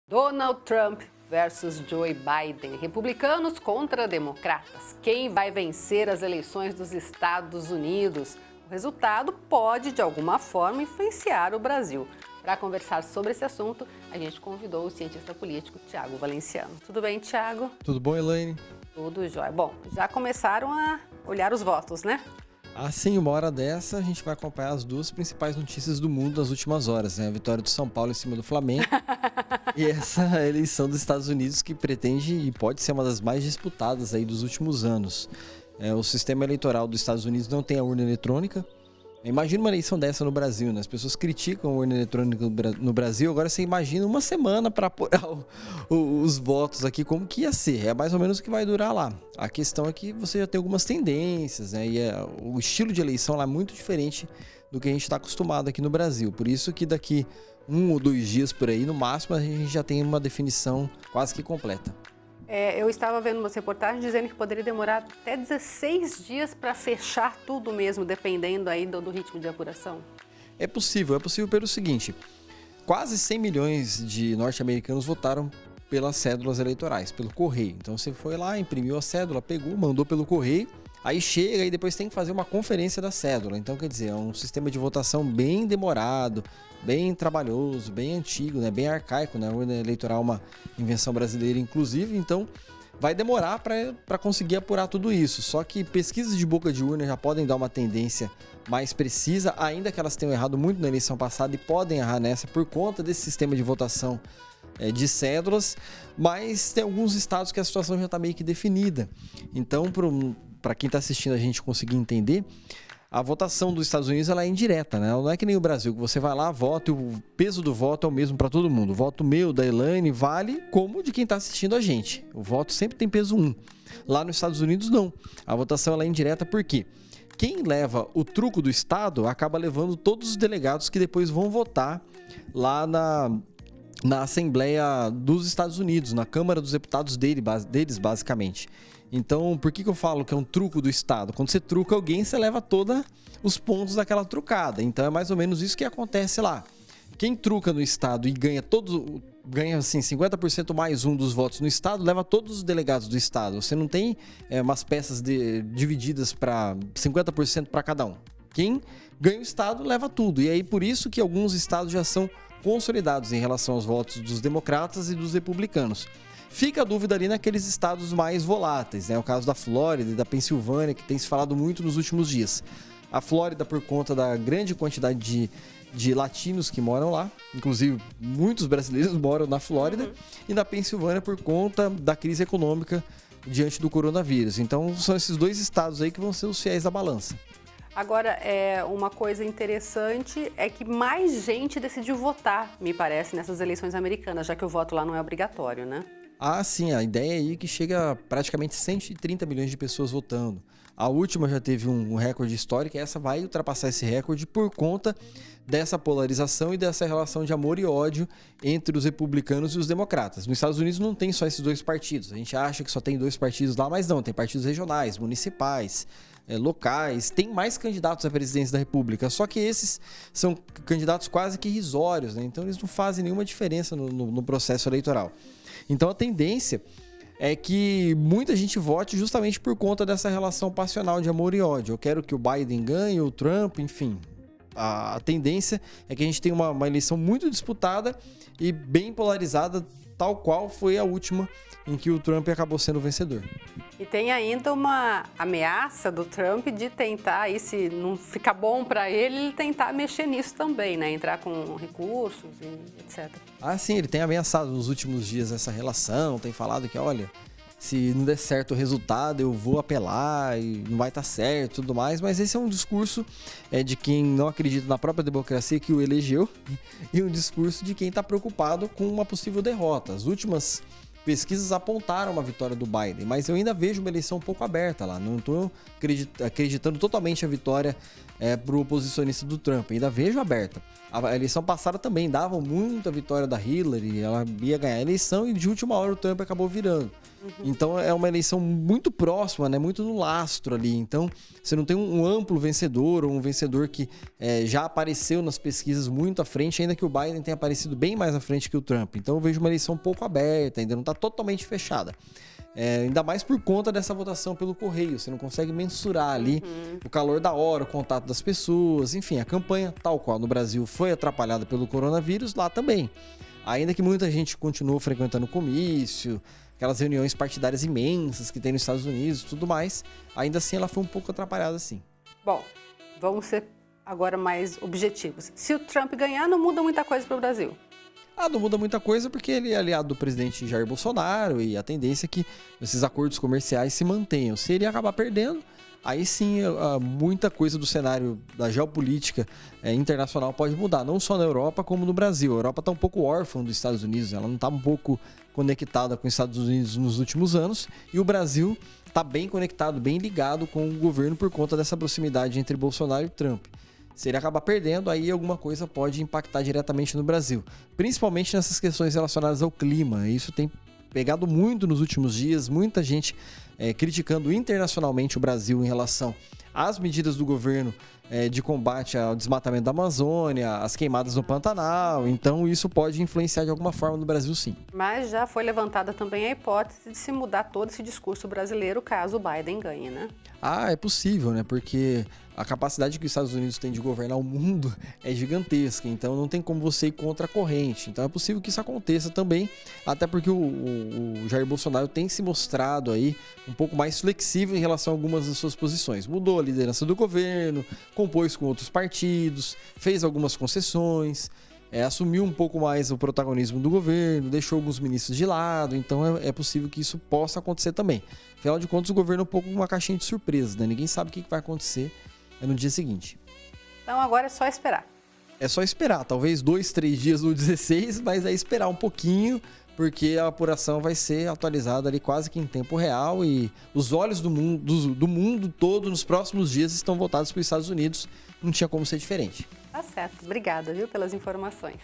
Donald Trump versus Joe Biden. Republicanos contra democratas. Quem vai vencer as eleições dos Estados Unidos? O resultado pode, de alguma forma, influenciar o Brasil. Para conversar sobre esse assunto, a gente convidou o cientista político Tiago Valenciano. Tudo bem, Tiago? Tudo bom, Elaine? Tudo jóia. Bom, já começaram a olhar os votos, né? Assim, uma hora dessa, a gente vai acompanhar as duas principais notícias do mundo das últimas horas, né? A vitória do São Paulo em cima do Flamengo e essa eleição dos Estados Unidos que pretende e pode ser uma das mais disputadas aí dos últimos anos. O sistema eleitoral dos Estados Unidos não tem a urna eletrônica. Imagina uma eleição dessa no Brasil, né? As pessoas criticam a urna eletrônica no Brasil, agora você imagina uma semana para apurar os votos aqui, como que ia ser. É mais ou menos o que vai durar lá. A questão é que você já tem algumas tendências, né? E o estilo de eleição lá é muito diferente do que a gente está acostumado aqui no Brasil. Por isso que daqui 1 ou 2 dias por aí, no máximo, a gente já tem uma definição quase que completa. Eu estava vendo umas reportagens dizendo que poderia demorar até 16 dias para fechar tudo mesmo, dependendo aí do ritmo de apuração. É possível pelo seguinte, quase 100 milhões de norte-americanos votaram pelas cédulas eleitorais, pelo correio. Então você foi lá, imprimiu a cédula, pegou, mandou pelo correio, aí chega e depois tem que fazer uma conferência da cédula. Então, quer dizer, é um sistema de votação bem demorado, bem trabalhoso, bem antigo, né? Bem arcaico, né? A urna eleitoral é uma invenção brasileira, inclusive, então vai demorar para conseguir apurar tudo isso. Só que pesquisas de boca de urna já podem dar uma tendência mais precisa, ainda que elas tenham errado muito na eleição passada e podem errar nessa por conta desse sistema de votação de cédulas, mas tem alguns estados que a situação já está meio que definida. Então, para quem está assistindo a gente conseguir entender, a votação dos Estados Unidos ela é indireta, né? Ela não é que nem o Brasil, que você vai lá, vota e o peso do voto é o mesmo para todo mundo. O voto meu, da Elaine, vale como de quem está assistindo a gente. O voto sempre tem peso 1. Lá nos Estados Unidos, não. A votação ela é indireta por quê? Quem leva o truco do Estado acaba levando todos os delegados que depois vão votar lá na Assembleia dos Estados Unidos, na Câmara dos Deputados deles, basicamente. Então, por que eu falo que é um truco do Estado? Quando você truca alguém, você leva todos os pontos daquela trucada. Então, é mais ou menos isso que acontece lá. Quem truca no Estado e ganha assim, 50% mais 1 dos votos no Estado, leva todos os delegados do Estado. Você não tem umas peças divididas para 50% para cada um. Quem ganha o Estado, leva tudo. E aí, por isso que alguns estados já são consolidados em relação aos votos dos democratas e dos republicanos. Fica a dúvida ali naqueles estados mais voláteis, né? O caso da Flórida e da Pensilvânia, que tem se falado muito nos últimos dias. A Flórida, por conta da grande quantidade de latinos que moram lá, inclusive muitos brasileiros moram na Flórida, e na Pensilvânia por conta da crise econômica diante do coronavírus. Então, são esses 2 estados aí que vão ser os fiéis da balança. Agora, uma coisa interessante é que mais gente decidiu votar, me parece, nessas eleições americanas, já que o voto lá não é obrigatório, né? Ah, sim, a ideia aí é que chega a praticamente 130 milhões de pessoas votando. A última já teve um recorde histórico e essa vai ultrapassar esse recorde por conta dessa polarização e dessa relação de amor e ódio entre os republicanos e os democratas. Nos Estados Unidos não tem só esses 2 partidos. A gente acha que só tem 2 partidos lá, mas não, tem partidos regionais, municipais, locais, tem mais candidatos à presidência da República, só que esses são candidatos quase que irrisórios, né? Então eles não fazem nenhuma diferença no processo eleitoral. Então a tendência é que muita gente vote justamente por conta dessa relação passional de amor e ódio. Eu quero que o Biden ganhe, o Trump, enfim. A tendência é que a gente tenha uma eleição muito disputada e bem polarizada, tal qual foi a última em que o Trump acabou sendo o vencedor. E tem ainda uma ameaça do Trump de tentar, e se não ficar bom para ele tentar mexer nisso também, né? Entrar com recursos e etc. Ah, sim, ele tem ameaçado nos últimos dias essa relação, tem falado que, olha, se não der certo o resultado, eu vou apelar e não vai estar certo e tudo mais, mas esse é um discurso de quem não acredita na própria democracia que o elegeu e um discurso de quem está preocupado com uma possível derrota. As últimas pesquisas apontaram uma vitória do Biden, mas eu ainda vejo uma eleição um pouco aberta lá. Não estou acreditando totalmente a vitória para o oposicionista do Trump. Ainda vejo aberta. A eleição passada também dava muita vitória da Hillary, ela ia ganhar a eleição e de última hora o Trump acabou virando. Então é uma eleição muito próxima, né? Muito no lastro ali. Então você não tem um amplo vencedor ou um vencedor que já apareceu nas pesquisas muito à frente, ainda que o Biden tenha aparecido bem mais à frente que o Trump. Então eu vejo uma eleição um pouco aberta, ainda não está totalmente fechada. Ainda mais por conta dessa votação pelo correio. Você não consegue mensurar ali o calor da hora, o contato das pessoas. Enfim, a campanha, tal qual no Brasil foi atrapalhada pelo coronavírus, lá também. Ainda que muita gente continuou frequentando o comício, aquelas reuniões partidárias imensas que tem nos Estados Unidos e tudo mais, ainda assim ela foi um pouco atrapalhada, sim. Bom, vamos ser agora mais objetivos. Se o Trump ganhar, não muda muita coisa para o Brasil. Não muda muita coisa porque ele é aliado do presidente Jair Bolsonaro e a tendência é que esses acordos comerciais se mantenham. Se ele acabar perdendo, aí sim muita coisa do cenário da geopolítica internacional pode mudar, não só na Europa como no Brasil. A Europa está um pouco órfã dos Estados Unidos, ela não está um pouco conectada com os Estados Unidos nos últimos anos, e o Brasil está bem conectado, bem ligado com o governo por conta dessa proximidade entre Bolsonaro e Trump. Se ele acabar perdendo, aí alguma coisa pode impactar diretamente no Brasil, principalmente nessas questões relacionadas ao clima. Isso tem pegado muito nos últimos dias, muita gente criticando internacionalmente o Brasil em relação às medidas do governo de combate ao desmatamento da Amazônia, às queimadas no Pantanal. Então isso pode influenciar de alguma forma no Brasil, sim. Mas já foi levantada também a hipótese de se mudar todo esse discurso brasileiro caso o Biden ganhe, né? É possível, né? Porque a capacidade que os Estados Unidos têm de governar o mundo é gigantesca, então não tem como você ir contra a corrente. Então é possível que isso aconteça também, até porque o Jair Bolsonaro tem se mostrado aí um pouco mais flexível em relação a algumas das suas posições. Mudou a liderança do governo, compôs com outros partidos, fez algumas concessões, assumiu um pouco mais o protagonismo do governo, deixou alguns ministros de lado, então é possível que isso possa acontecer também. Afinal de contas, o governo é um pouco uma caixinha de surpresa, né? Ninguém sabe o que vai acontecer no dia seguinte. Então agora é só esperar. É só esperar, talvez 2, 3 dias no 16, mas é esperar um pouquinho, porque a apuração vai ser atualizada ali quase que em tempo real e os olhos do mundo todo nos próximos dias estão voltados para os Estados Unidos. Não tinha como ser diferente. Tá certo. Obrigada, viu, pelas informações.